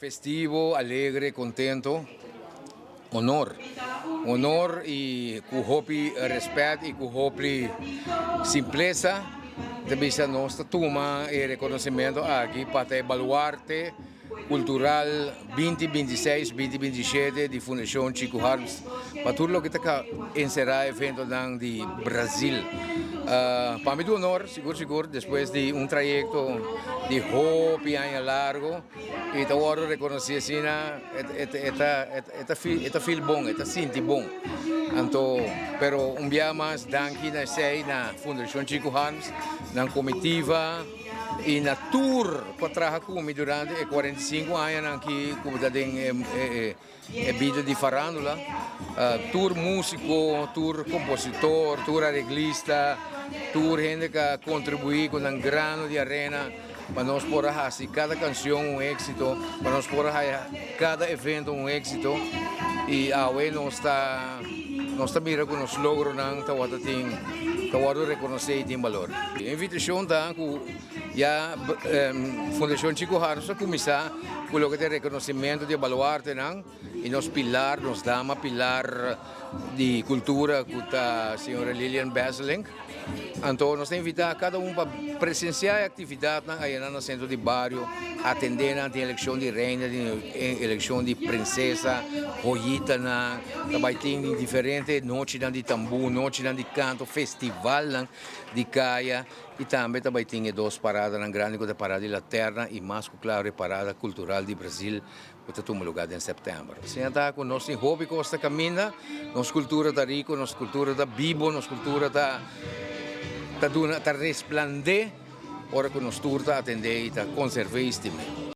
festivo, alegre, contento, honor. Honor y cuhopi respeto y cuhopi simpleza. Debisa nostra tuma e reconhecimento aqui para o baluarte cultural 2026-2027 de Fundação Chico Harms. Para tudo o que está encerrado evento de Brasil. Para mim, honor, seguro, depois de trajecto de hopi anos largo, e agora reconhecer assim, eta feel bom, eta sinti bom. Então, pero dia mais, danke na sei na Fundação Chico Harms, na comitiva e na tour para trabalhar comigo durante 45 anos aqui, como da vida de farándola, tour músico, tour compositor, tour arreglista, tour gente que contribui com um grano de arena para nós poder fazer cada canção éxito, para nós poder fazer cada evento êxito e agora nós está mirando com os logros não tawado reconhecer e tem valor. A invitação tá com a Fundação Chico Harms a começar com o que é reconhecimento de baluarte não e nos pilar, nos dama pilar de cultura com a senhora Lilian Baselink. Então, nós invitamos cada para presenciar a atividade no centro de bairro, atender a eleição de reina, eleição de princesa, joyita, também tem diferentes noites de tambu, noites de canto, festival de caia e também tem duas paradas, uma grande parada laterna e mais claro parada cultural de Brasil, que está lugar em setembro. Se está com nós em hobby costa caminha, nossa cultura está rica, nossa cultura está viva, nossa cultura está resplandece, ora que nós turta atender e conservar este meio.